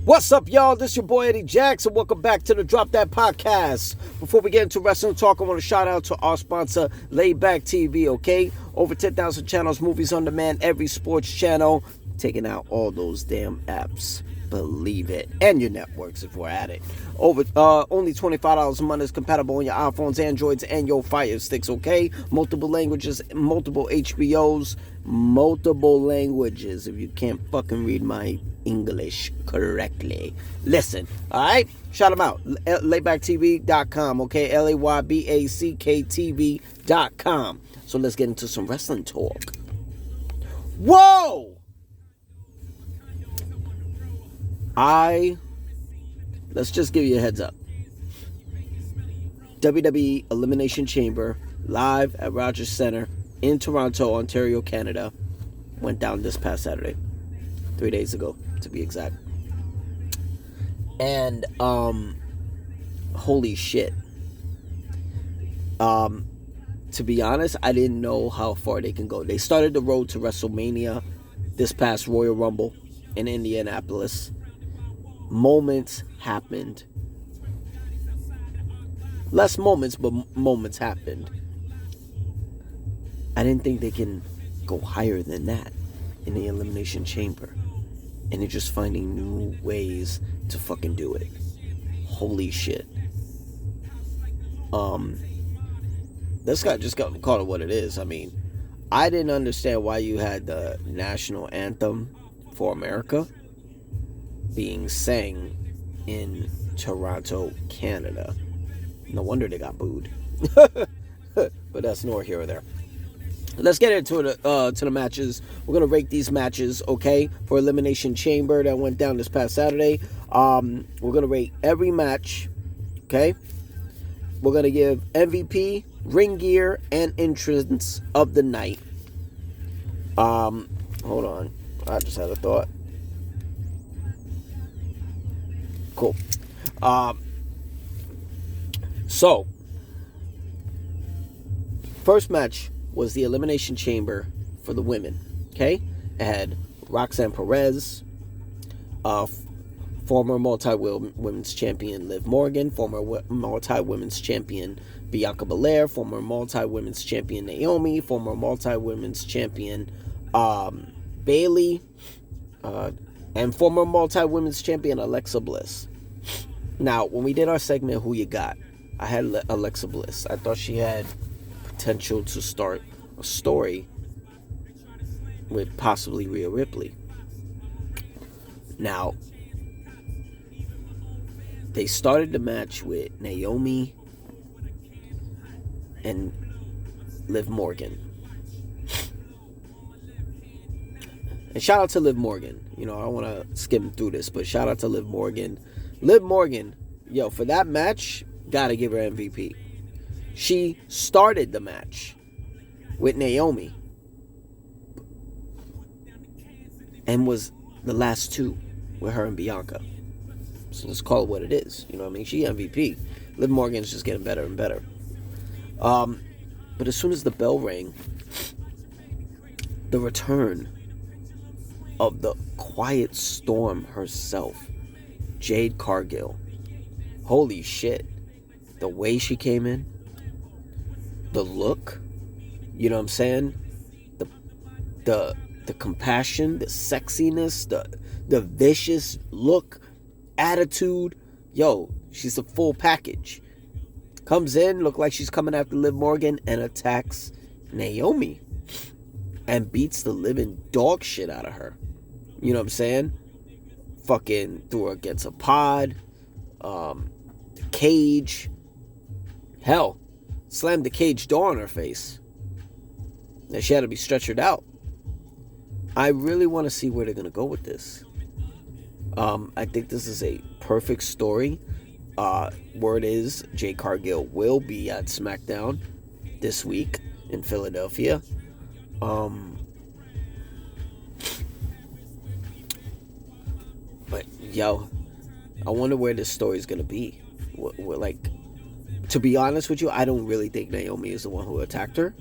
What's up, y'all? This is your boy Eddie Jackson. Welcome back to the Drop That Podcast. Before we get into wrestling talk, I want to shout out to our sponsor, Layback TV, okay? Over 10,000 channels, movies on demand, every sports channel. Taking out all those damn apps. Believe it. And your networks if we're at it. Only $25 a month is compatible on your iPhones, Androids, and your Fire Sticks, okay? Multiple languages, multiple HBOs, multiple languages if you can't fucking read my English correctly. Listen, alright? Shout them out. Laybacktv.com, okay? LAYBACKTV.com. So let's get into some wrestling talk. Whoa! Let's just give you a heads up. WWE Elimination Chamber live at Rogers Center in Toronto, Ontario, Canada went down this past Saturday. 3 days ago, to be exact. And holy shit. To be honest, I didn't know how far they can go. They started the road to WrestleMania this past Royal Rumble in Indianapolis. Moments happened. Less moments, but moments happened. I didn't think they can go higher than that in the Elimination Chamber. And they're just finding new ways to fucking do it. Holy shit. This guy just called it what it is. I mean, I didn't understand why you had the national anthem for America being sang in Toronto, Canada. No wonder they got booed. But that's nor here or there. Let's get into the matches. We're gonna rate these matches, okay? For Elimination Chamber that went down this past Saturday. We're gonna rate every match, okay? We're gonna give MVP, ring gear, and entrance of the night. Hold on, I just had a thought. Cool. So, first match was the Elimination Chamber for the women, okay? It had Roxanne Perez, former multi-women's champion Liv Morgan, former multi-women's champion Bianca Belair, former multi-women's champion Naomi, former multi-women's champion Bayley, and former multi-women's champion Alexa Bliss. Now, when we did our segment, Who You Got? I had Alexa Bliss. I thought she had potential to start a story with possibly Rhea Ripley. Now, they started the match with Naomi and Liv Morgan. And shout out to Liv Morgan. You know, I don't want to skim through this, but shout out to Liv Morgan. Liv Morgan, yo, for that match, gotta give her MVP. She started the match with Naomi and was the last two with her and Bianca. So let's call it what it is. You know what I mean? She MVP. Liv Morgan's just getting better and better. But as soon as the bell rang, the return of the Quiet Storm herself, Jade Cargill. Holy shit. The way she came in, the look, you know what I'm saying? The compassion, the sexiness, the vicious look, attitude. Yo, she's a full package. Comes in, look like she's coming after Liv Morgan, and attacks Naomi. And beats the living dog shit out of her. You know what I'm saying? Fucking threw her against a pod. The cage. Hell, slammed the cage door on her face. And she had to be stretchered out. I really want to see where they're going to go with this. I think this is a perfect story. Word is Jade Cargill will be at SmackDown this week in Philadelphia. But yo, I wonder where this story is gonna be. Like, to be honest with you, I don't really think Naomi is the one who attacked her.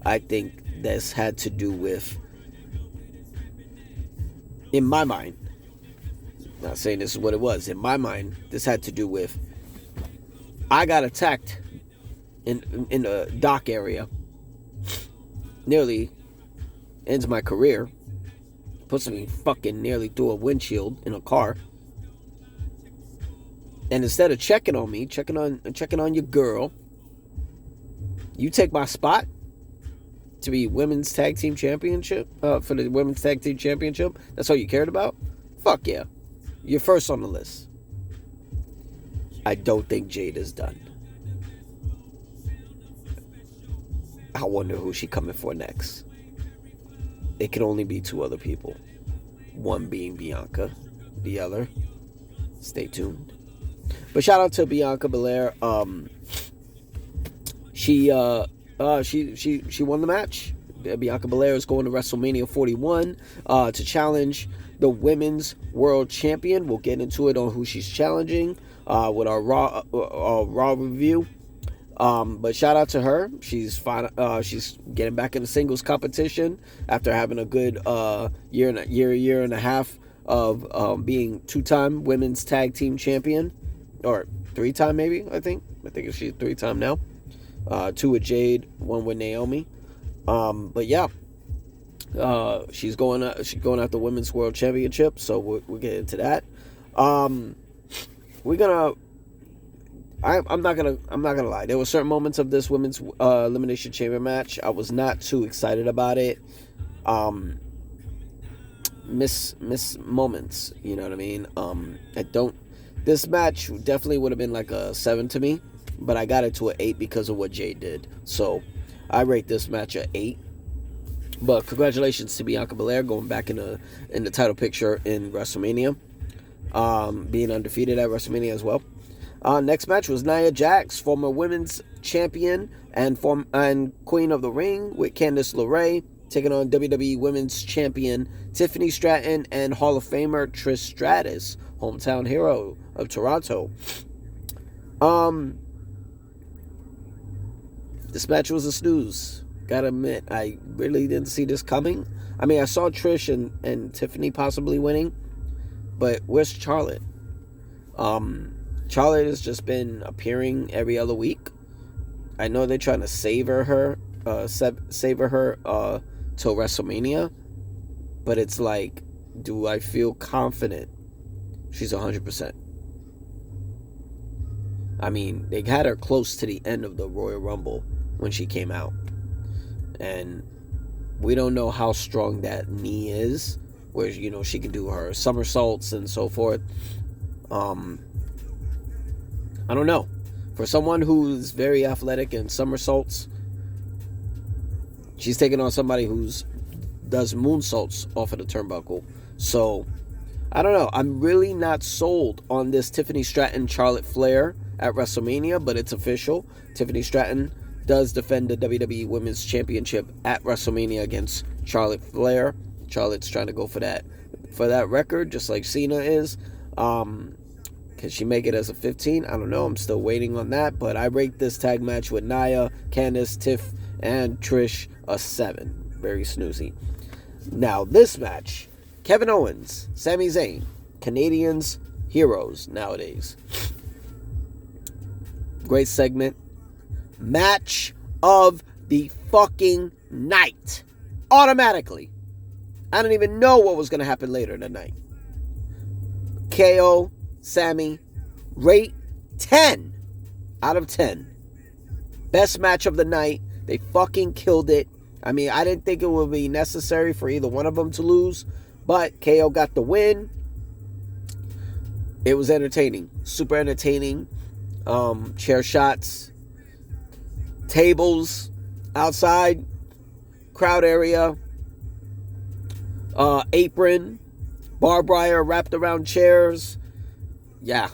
I think this had to do with, in my mind, Not saying this is what it was. In my mind, this had to do with I got attacked in the dock area. Nearly ends my career. Puts me fucking nearly through a windshield in a car. And instead of checking on me, checking on your girl, you take my spot to be women's tag team championship, for the women's tag team championship. That's all you cared about? Fuck yeah. You're first on the list. I don't think Jade is done. I wonder who she coming for next. It can only be two other people. One being Bianca, the other. Stay tuned. But shout out to Bianca Belair. She won the match. Bianca Belair is going to WrestleMania 41 to challenge the Women's World Champion. We'll get into it on who she's challenging with our Raw review. But shout out to her. She's fine. She's getting back in the singles competition after having a good year and a half of being two-time women's tag team champion, or three-time maybe. I think she's three-time now. Two with Jade, one with Naomi. But yeah, she's going out the Women's World Championship. So we'll get into that. I'm not gonna lie. There were certain moments of this women's elimination chamber match I was not too excited about it. Miss moments. You know what I mean? This match definitely would have been like a 7 to me, but I got it to an 8 because of what Jade did. So I rate this match an 8. But congratulations to Bianca Belair going back in the title picture in WrestleMania, being undefeated at WrestleMania as well. Next match was Nia Jax, former women's champion and Queen of the Ring, with Candice LeRae, taking on WWE Women's Champion Tiffany Stratton and Hall of Famer Trish Stratus, hometown hero of Toronto. This match was a snooze. Gotta admit, I really didn't see this coming. I mean, I saw Trish and Tiffany possibly winning, but where's Charlotte? Charlotte has just been appearing every other week. I know they're trying to savor her till WrestleMania, but it's like, do I feel confident she's 100%? I mean, they had her close to the end of the Royal Rumble when she came out, and we don't know how strong that knee is, where she can do her somersaults and so forth. I don't know. For someone who's very athletic in somersaults, she's taking on somebody who's does moonsaults off of the turnbuckle. So, I don't know. I'm really not sold on this Tiffany Stratton Charlotte Flair at WrestleMania, but it's official. Tiffany Stratton does defend the WWE Women's Championship at WrestleMania against Charlotte Flair. Charlotte's trying to go for that record, just like Cena is. Can she make it as a 15? I don't know. I'm still waiting on that. But I rate this tag match with Nia, Candice, Tiff, and Trish a 7. Very snoozy. Now, this match, Kevin Owens, Sami Zayn, Canadians, heroes nowadays. Great segment. Match of the fucking night. Automatically. I don't even know what was going to happen later in the night. KO, Sammy, rate 10 out of 10. Best match of the night. They fucking killed it. I mean, I didn't think it would be necessary for either one of them to lose, but KO got the win. It was entertaining. Super entertaining. Chair shots, tables outside, crowd area, apron, barbed wire wrapped around chairs. Yeah.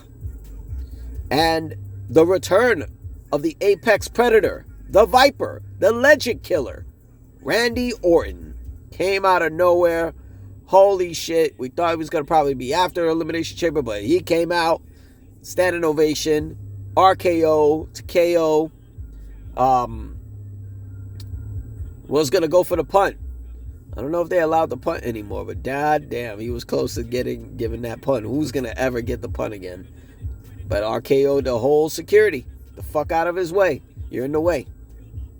And the return of the Apex Predator, the Viper, the Legend Killer, Randy Orton, came out of nowhere. Holy shit. We thought he was going to probably be after Elimination Chamber, but he came out. Standing ovation. RKO to KO. Was going to go for the punt, I don't know if they allowed the punt anymore, but god damn, he was close to giving that punt. Who's gonna ever get the punt again? But RKO'd the whole security. The fuck out of his way. You're in the way.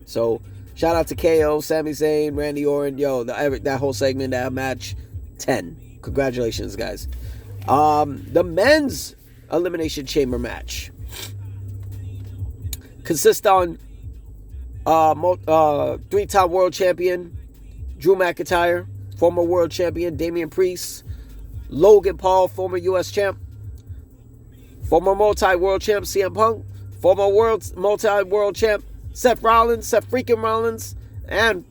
So, shout out to KO, Sami Zayn, Randy Orton. Yo, that whole segment, that match, 10. Congratulations, guys. The men's Elimination Chamber match consists on three-time world champion Drew McIntyre, former world champion Damian Priest, Logan Paul, former U.S. champ, former multi-world champ CM Punk, former multi-world champ Seth freaking Rollins, and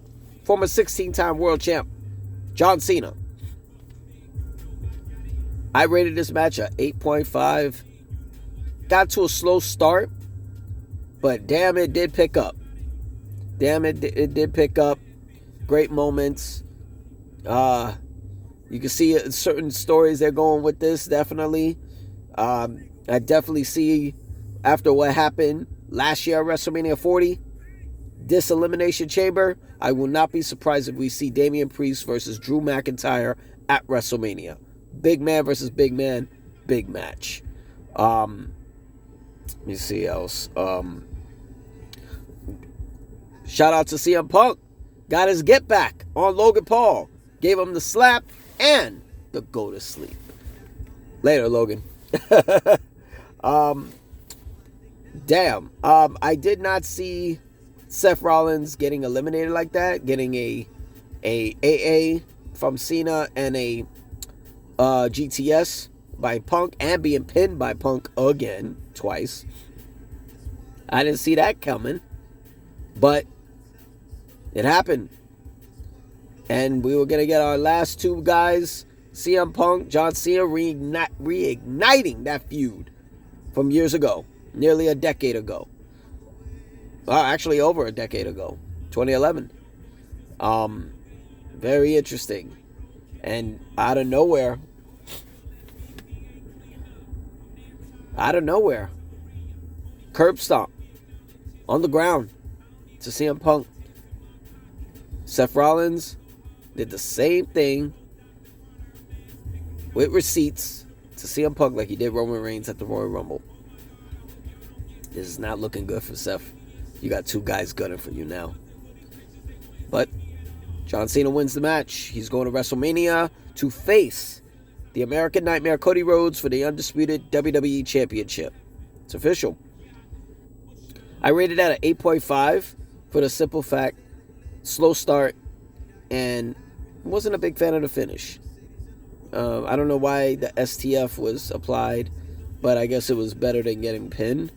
former 16-time world champ John Cena. I rated this match a 8.5. Got to a slow start, but damn, it did pick up. It did pick up. Great moments. You can see certain stories they're going with this, definitely. I definitely see, after what happened last year at WrestleMania 40, this Elimination Chamber, I will not be surprised if we see Damian Priest versus Drew McIntyre at WrestleMania. Big man versus big man, big match. Let me see else. Shout out to CM Punk. Got his get back on Logan Paul. Gave him the slap and the go to sleep. Later, Logan. Damn. I did not see Seth Rollins getting eliminated like that. Getting a AA from Cena and a GTS by Punk, and being pinned by Punk again, twice. I didn't see that coming, but it happened. And we were going to get our last two guys, CM Punk, John Cena, reigniting that feud from years ago, nearly a decade ago. Actually, over a decade ago, 2011. Very interesting. And out of nowhere, curb stomp on the ground to CM Punk. Seth Rollins did the same thing with receipts to CM Punk like he did Roman Reigns at the Royal Rumble. This is not looking good for Seth. You got two guys gunning for you now. But John Cena wins the match. He's going to WrestleMania to face the American Nightmare Cody Rhodes for the undisputed WWE Championship. It's official. I rated that at 8.5 for the simple fact, slow start, and wasn't a big fan of the finish. I don't know why the STF was applied, but I guess it was better than getting pinned.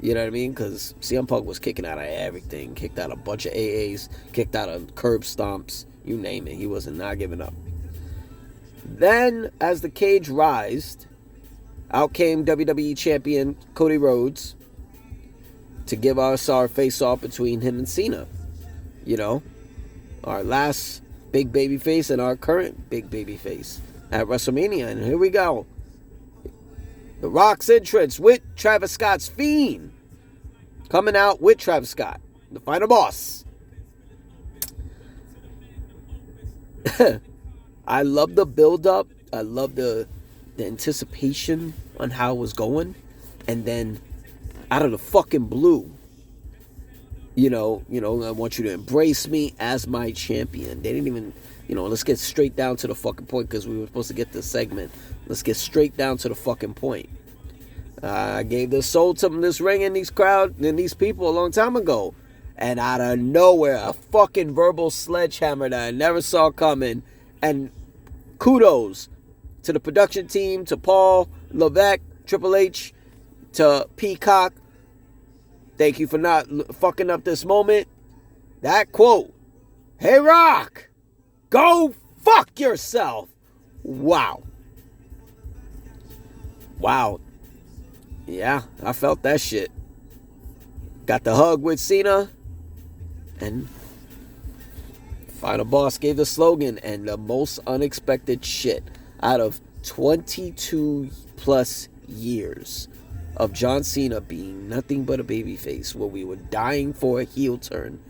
You know what I mean? Because CM Punk was kicking out of everything. Kicked out a bunch of AAs. Kicked out of curb stomps. You name it. He wasn't not giving up. Then, as the cage rised, out came WWE Champion Cody Rhodes to give us our face-off between him and Cena. You know, our last big baby face and our current big baby face at WrestleMania. And here we go. The Rock's entrance with Travis Scott's Fiend. Coming out with Travis Scott, the final boss. I love the build-up. I love the anticipation on how it was going. And then, out of the fucking blue, you know, I want you to embrace me as my champion. They didn't even, let's get straight down to the fucking point because we were supposed to get this segment. Let's get straight down to the fucking point. I gave the soul to this ring and these crowd and these people a long time ago. And out of nowhere, a fucking verbal sledgehammer that I never saw coming. And kudos to the production team, to Paul Levesque, Triple H, to Peacock. Thank you for not fucking up this moment. That quote, "Hey Rock, go fuck yourself." Wow. Yeah, I felt that shit. Got the hug with Cena. And final boss gave the slogan, and the most unexpected shit out of 22 plus years of John Cena being nothing but a babyface, where we were dying for a heel turn,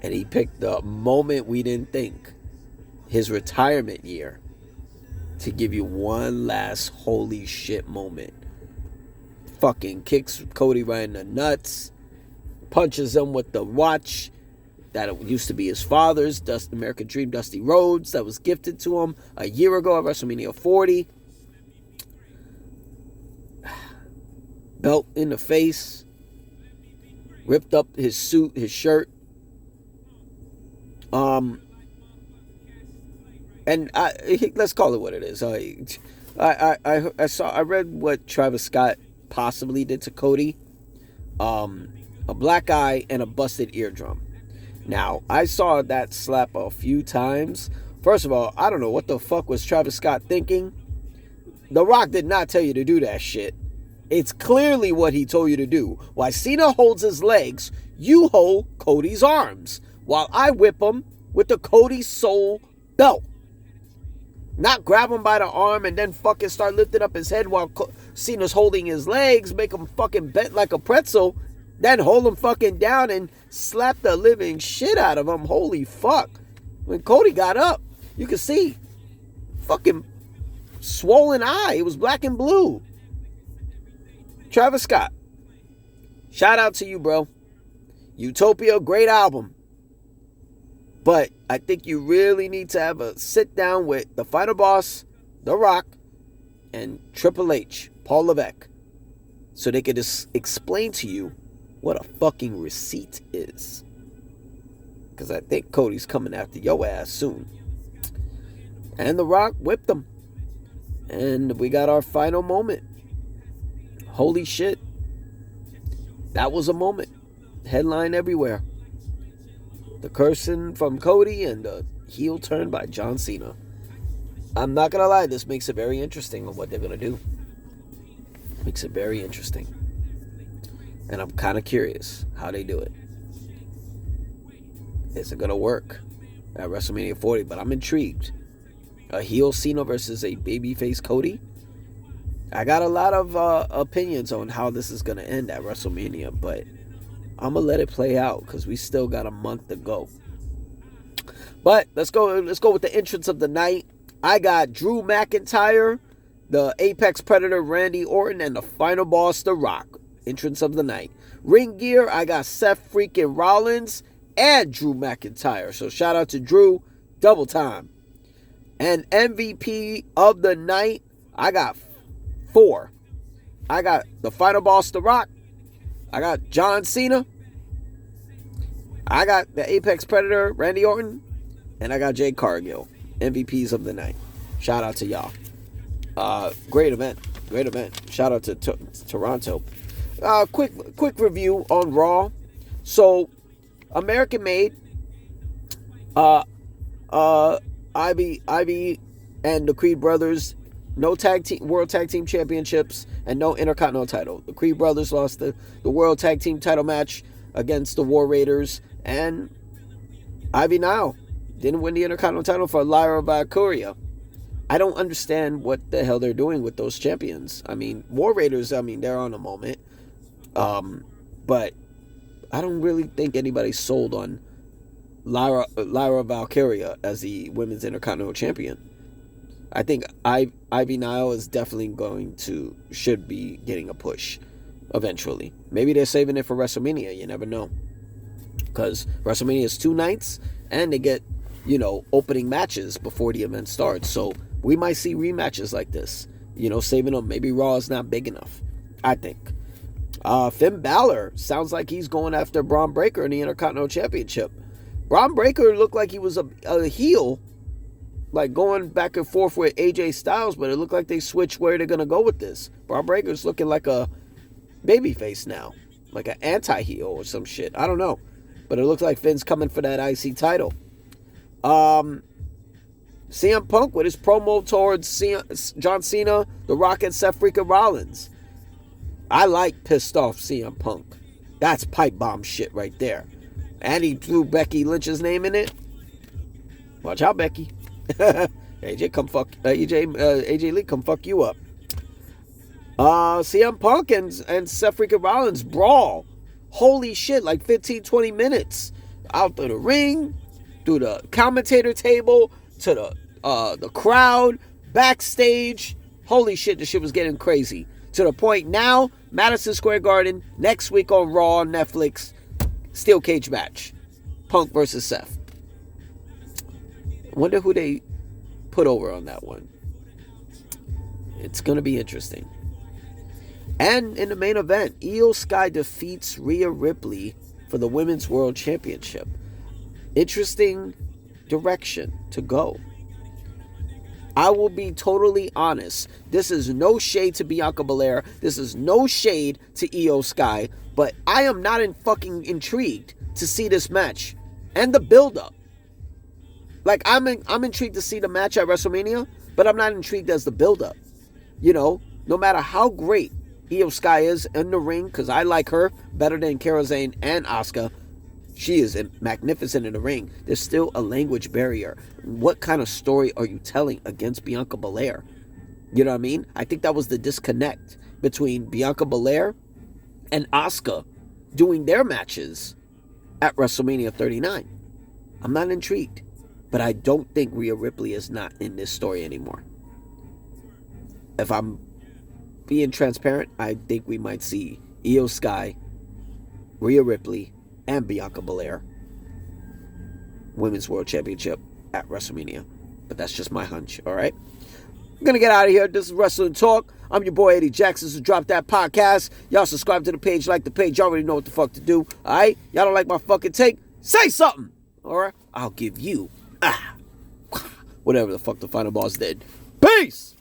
and he picked the moment we didn't think. his retirement year to give you one last holy shit moment. Fucking kicks Cody right in the nuts, punches him with the watch that it used to be his father's, American Dream Dusty Rhodes, that was gifted to him a year ago at WrestleMania 40. Belt in the face, ripped up his suit, his shirt. And let's call it what it is. I read what Travis Scott possibly did to Cody. A black eye and a busted eardrum. Now, I saw that slap a few times. First of all, I don't know what the fuck was Travis Scott thinking. The Rock did not tell you to do that shit. It's clearly what he told you to do. While Cena holds his legs, you hold Cody's arms, while I whip him with the Cody Soul belt. Not grab him by the arm and then fucking start lifting up his head while Cena's holding his legs, make him fucking bent like a pretzel, then hold him fucking down and slap the living shit out of him. Holy fuck. When Cody got up, you could see fucking swollen eye. It was black and blue. Travis Scott, shout out to you, bro. Utopia, great album. But I think you really need to have a sit down with the final boss, The Rock, and Triple H, Paul Levesque, so they could just explain to you what a fucking receipt is. Because I think Cody's coming after your ass soon. And The Rock whipped him. And we got our final moment. Holy shit. That was a moment. Headline everywhere. The cursing from Cody and the heel turn by John Cena. I'm not going to lie, this makes it very interesting on what they're going to do. Makes it very interesting. And I'm kind of curious how they do it. Is it going to work at WrestleMania 40? But I'm intrigued. A heel Cena versus a babyface Cody. I got a lot of opinions on how this is going to end at WrestleMania, but I'm going to let it play out because we still got a month to go. But let's go with the entrance of the night. I got Drew McIntyre, the Apex Predator Randy Orton, and the final boss, The Rock. Entrance of the night. Ring gear, I got Seth freaking Rollins and Drew McIntyre. So shout out to Drew, double time. And MVP of the night, I got 4. I got the final boss, The Rock. I got John Cena. I got the Apex Predator, Randy Orton. And I got Jade Cargill. MVPs of the night. Shout out to y'all. Great event. Great event. Shout out to Toronto. Quick review on Raw. So, American made. Ivy and the Creed brothers, no World Tag Team Championships and no Intercontinental title. The Creed brothers lost the World Tag Team title match against the War Raiders, and Ivy Nile didn't win the Intercontinental title for Lyra Valkyria. I don't understand what the hell they're doing with those champions. I mean, War Raiders, they're on a moment. But I don't really think anybody's sold on Lyra Valkyria as the Women's Intercontinental Champion. I think Ivy Nile is definitely should be getting a push eventually. Maybe they're saving it for WrestleMania. You never know. Because WrestleMania is 2 nights and they get, opening matches before the event starts. So we might see rematches like this. Saving them. Maybe Raw is not big enough, I think. Finn Balor sounds like he's going after Braun Breaker in the Intercontinental Championship. Braun Breaker looked like he was a heel, like going back and forth with AJ Styles, but it looked like they switched where they're going to go with this. Braun Breaker's looking like a babyface now, like an anti-heel or some shit. I don't know, but it looks like Finn's coming for that IC title. CM Punk with his promo towards John Cena, The Rock, and Seth freaking Rollins. I like pissed off CM Punk. That's pipe bomb shit right there. And he threw Becky Lynch's name in it. Watch out, Becky. AJ Lee, come fuck you up. CM Punk and Seth freaking Rollins brawl. Holy shit, like 15, 20 minutes. Out through the ring, through the commentator table, to the crowd, backstage. Holy shit, the shit was getting crazy. To the point now, Madison Square Garden, next week on Raw on Netflix, steel cage match. Punk versus Seth. Wonder who they put over on that one. It's going to be interesting. And in the main event, Io Sky defeats Rhea Ripley for the Women's World Championship. Interesting direction to go. I will be totally honest. This is no shade to Bianca Belair. This is no shade to Io Sky. But I am not fucking intrigued to see this match. And the build-up. Like, I'm intrigued to see the match at WrestleMania, but I'm not intrigued as the build-up. You know, no matter how great Io Sky is in the ring, because I like her better than Kairi Sane and Asuka. She is magnificent in the ring. There's still a language barrier. What kind of story are you telling against Bianca Belair? You know what I mean? I think that was the disconnect between Bianca Belair and Asuka doing their matches at WrestleMania 39. I'm not intrigued. But I don't think Rhea Ripley is not in this story anymore. If I'm being transparent, I think we might see Io Sky, Rhea Ripley, and Bianca Belair Women's World Championship at WrestleMania. But that's just my hunch, alright? I'm going to get out of here. This is Wrestling Talk. I'm your boy Eddie Jackson, so drop that podcast. Y'all subscribe to the page, like the page. Y'all already know what the fuck to do, alright? Y'all don't like my fucking take? Say something, alright? I'll give you whatever the fuck the final boss did. Peace!